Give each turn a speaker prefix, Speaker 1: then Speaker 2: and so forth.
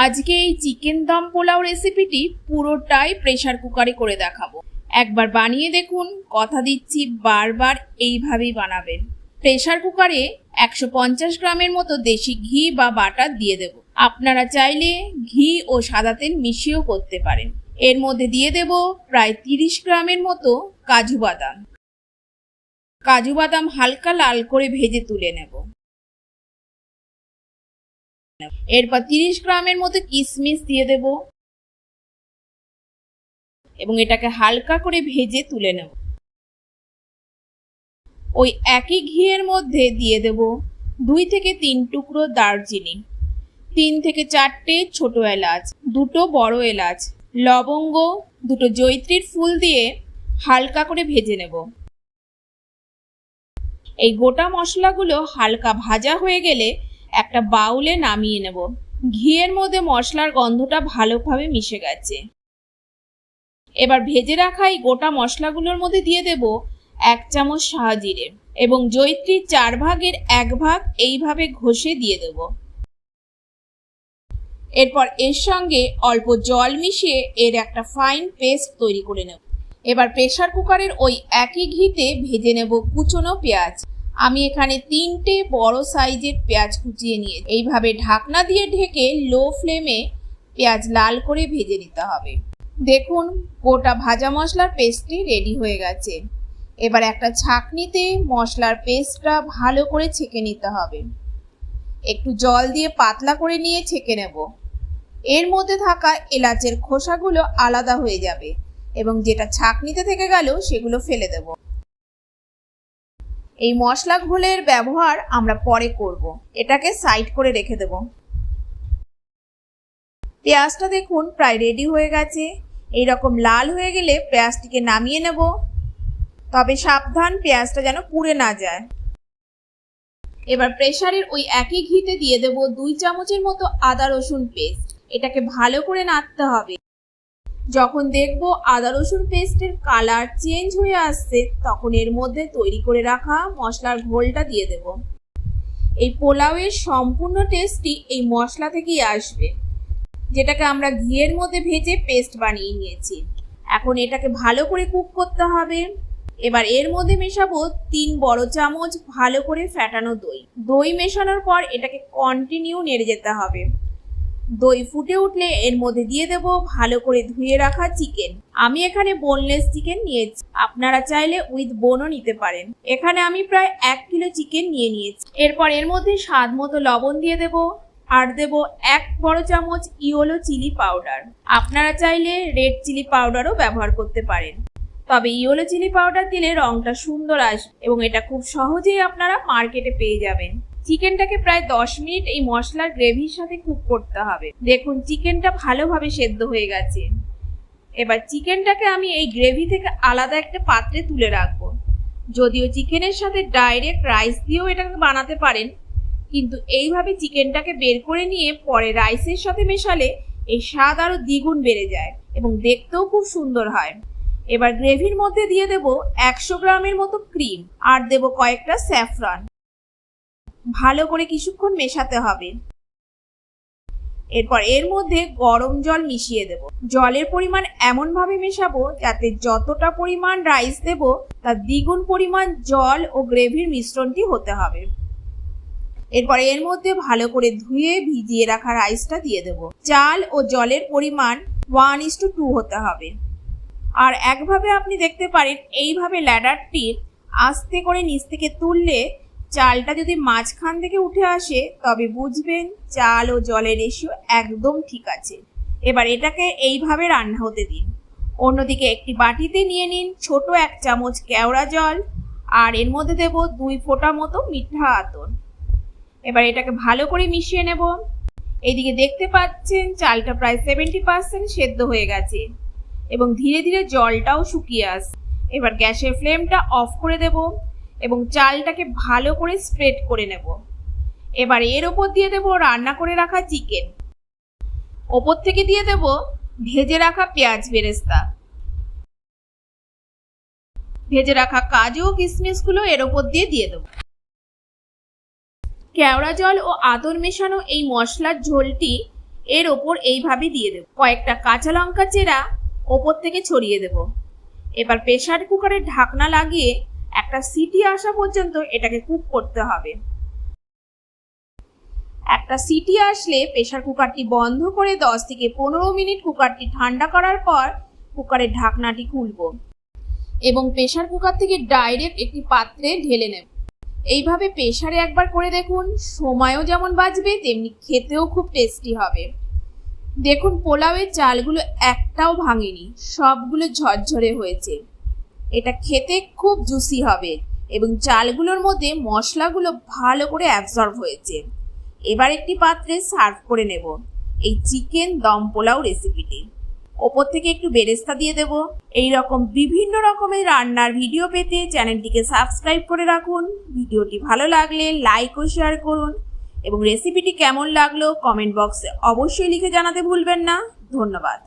Speaker 1: আজকে এই চিকেন দম পোলাও রেসিপিটি পুরোটাই প্রেসার কুকারে করে দেখাবো। একবার বানিয়ে দেখুন, কথা দিচ্ছি বারবার এইভাবেই বানাবেন। প্রেসার কুকারে 150 গ্রামের মতো দেশি ঘি বা বাটার দিয়ে দেব। আপনারা চাইলে ঘি ও সাদা তেল মিশিয়েও করতে পারেন। এর মধ্যে দিয়ে দেব প্রায় 30 গ্রামের মতো কাজু বাদাম। কাজু বাদাম হালকা লাল করে ভেজে তুলে নেব। এরপর 30 গ্রামের মতো কিশমিশ দিয়ে দেব এবং এটাকে হালকা করে ভেজে তুলে নেব। ওই একই ঘিয়ের মধ্যে দিয়ে দেব 2 থেকে 3 টুকরো দারচিনি, 3 থেকে 4টে ছোট এলাচ, 2টো বড় এলাচ, লবঙ্গ, 2টো জয়িত্রীর ফুল দিয়ে হালকা করে ভেজে নেব। এই গোটা মশলাগুলো হালকা ভাজা হয়ে গেলে একটা বাউলে নামিয়ে নেব। ঘিয়ের মধ্যে মশলার গন্ধটা ভালোভাবে মিশে গেছে। এবার ভেজে রাখা এই গোটা মশলাগুলোর মধ্যে দিয়ে দেব 1 চামচ শাহজিরে এবং জয়িত্রীর 4 ভাগের 1 ভাগ এইভাবে ঘষে দিয়ে দেব। এরপর এর সঙ্গে অল্প জল মিশিয়ে এর একটা ফাইন পেস্ট তৈরি করে নেব। এবার প্রেসার কুকারের ওই একই ঘিতে ভেজে নেব কুচনো পেঁয়াজ। আমি এখানে 3টে বড় সাইজের পেঁয়াজ কুচিয়ে নিয়ে এইভাবে ঢাকনা দিয়ে ঢেকে লো ফ্লেমে পেঁয়াজ লাল করে ভেজে নিতে হবে। দেখুন, গোটা ভাজা মশলার পেস্টটি রেডি হয়ে গেছে। এবার একটা ছাঁকনিতে মশলার পেস্টটা ভালো করে ছেঁকে নিতে হবে। একটু জল দিয়ে পাতলা করে নিয়ে ছেঁকে নেব। এর মধ্যে থাকা এলাচের খোসাগুলো আলাদা হয়ে যাবে এবং যেটা ছাঁকনিতে থেকে গেল সেগুলো ফেলে দেব। এই মশলা ঘোলের ব্যবহার আমরা পরে করব। এটাকে সাইড করে রেখে দেব। পেঁয়াজটা দেখুন প্রায় রেডি হয়ে গেছে। এইরকম লাল হয়ে গেলে পেঁয়াজটিকে নামিয়ে নেব। তবে সাবধান, পেঁয়াজটা যেন পুড়ে না যায়। এবার প্রেসারের ওই একই ঘিতে দিয়ে দেব 2 চামচের মতো আদা রসুন পেস্ট। এটাকে ভালো করে নাড়তে হবে। যখন দেখব আদা রসুন পেস্টের কালার চেঞ্জ হয়ে আসছে, তখন এর মধ্যে তৈরি করে রাখা মশলার ঘোলটা দিয়ে দেব। এই পোলাওয়ের সম্পূর্ণ টেস্টই এই মশলা থেকেই আসবে, যেটাকে আমরা ঘিয়ের মধ্যে ভেজে পেস্ট বানিয়ে নিয়েছি। এখন এটাকে ভালো করে কুক করতে হবে। এবার এর মধ্যে মেশাবো 3 বড় চামচ ভালো করে ফ্যাটানো দই। দই মেশানোর পর এটাকে কন্টিনিউ নেড়ে যেতে হবে। দই ফুটে উঠলে এর মধ্যে দিয়ে দেব ভালো করে ধুয়ে রাখা চিকেন। আমি এখানে বোনলেস চিকেন নিয়েছি, আপনারা চাইলে উইথ বোনও নিতে পারেন। এখানে আমি প্রায় 1 কিলো চিকেন নিয়ে নিয়েছি। এরপর এর মধ্যে স্বাদ মতো লবণ দিয়ে দেব আর দেব 1 বড় চামচ ইয়েলো চিলি পাউডার। আপনারা চাইলে রেড চিলি পাউডারও ব্যবহার করতে পারেন, তবে ইয়েলো চিলি পাউডার দিলে রংটা সুন্দর আসবে এবং এটা খুব সহজেই আপনারা মার্কেটে পেয়ে যাবেন। চিকেনটাকে প্রায় 10 মিনিট এই মশলার গ্রেভির সাথে কুক করতে হবে। দেখুন, চিকেনটা ভালোভাবে সেদ্ধ হয়ে গেছে। এবার চিকেনটাকে আমি এই গ্রেভি থেকে আলাদা একটা পাত্রে তুলে রাখবো। যদিও চিকেনের সাথে ডাইরেক্ট রাইস দিয়েও এটাকে বানাতে পারেন, কিন্তু এইভাবে চিকেনটাকে বের করে নিয়ে পরে রাইসের সাথে মেশালে এই স্বাদ আরো দ্বিগুণ বেড়ে যায় এবং দেখতেও খুব সুন্দর হয়। এবার গ্রেভির মধ্যে দিয়ে দেব 100 গ্রামের মতো ক্রিম আর দেব কয়েকটা স্যাফরন। ভালো করে কিছুক্ষণ মেশাতে হবে। এরপর এর মধ্যে গরম জল মিশিয়ে দেব। জলের পরিমাণ এমন ভাবে মেশাবো যাতে যতটা পরিমাণ রাইস দেব তার দ্বিগুণ পরিমাণ জল ও গ্রেভির মিশ্রণটি হতে হবে। এরপর এর মধ্যে ভালো করে ধুয়ে ভিজিয়ে রাখা রাইসটা দিয়ে দেব। চাল ও জলের পরিমাণ 1:2 হতে হবে। আর একভাবে আপনি দেখতে পারেন, এইভাবে ল্যাডারটির আস্তে করে নিচ থেকে তুললে চালটা যদি মাঝখান থেকে উঠে আসে, তবে বুঝবেন চাল ও জলের রেশিও একদম ঠিক আছে। এবার এটাকে এইভাবে রান্না হতে দিন। অন্যদিকে একটি বাটিতে নিয়ে নিন ছোট 1 চামচ কেওড়া জল আর এর মধ্যে দেব 2 ফোঁটা মতো মিঠা আতর। এবার এটাকে ভালো করে মিশিয়ে নেব। এইদিকে দেখতে পাচ্ছেন চালটা প্রায় 70% সেদ্ধ হয়ে গেছে এবং ধীরে ধীরে জলটাও শুকিয়ে আসছে। এবার গ্যাসের ফ্লেমটা অফ করে দেব এবং চালটাকে ভালো করে স্প্রেড করে নেব। এবার এর ওপর দিয়ে দেব রান্না করে রাখা চিকেন। ওপর থেকে দিয়ে দেব ভেজে রাখা পেঁয়াজ বেরেস্তা। ভেজে রাখা কাজু ও কিশমিশগুলো এর ওপর দিয়ে দেব। কেওড়া জল ও আতর মেশানো এই মশলার ঝোলটি এর ওপর এইভাবে দিয়ে দেব। কয়েকটা কাঁচা লঙ্কা চেরা ওপর থেকে ছড়িয়ে দেব। এবার প্রেসার কুকারের ঢাকনা লাগিয়ে একটা সিটি আসা পর্যন্ত এটাকে কুক করতে হবে। একটা সিটি আসলে প্রেসার কুকারটি বন্ধ করে 10 থেকে 15 মিনিট কুকারটি ঠান্ডা করার পর কুকারের ঢাকনাটি খুলব এবং প্রেসার কুকার থেকে ডাইরেক্ট একটি পাত্রে ঢেলে নেব। এইভাবে প্রেসারে একবার করে দেখুন, সময়ও যেমন বাঁচবে তেমনি খেতেও খুব টেস্টি হবে। দেখুন পোলাওয়ের চালগুলো একটাও ভাঙেনি, সবগুলো ঝরঝরে হয়েছে। এটা খেতে খুব জুসি হবে এবং চালগুলোর মধ্যে মশলাগুলো ভালো করে অ্যাবজর্ব হয়েছে। এবার একটি পাত্রে সার্ভ করে নেব এই চিকেন দম পোলাও রেসিপিটি। ওপর থেকে একটু বেরেস্তা দিয়ে দেব। এই রকম বিভিন্ন রকমের রান্নার ভিডিও পেতে চ্যানেলটিকে সাবস্ক্রাইব করে রাখুন। ভিডিওটি ভালো লাগলে লাইক ও শেয়ার করুন এবং রেসিপিটি কেমন লাগলো কমেন্ট বক্সে অবশ্যই লিখে জানাতে ভুলবেন না। ধন্যবাদ।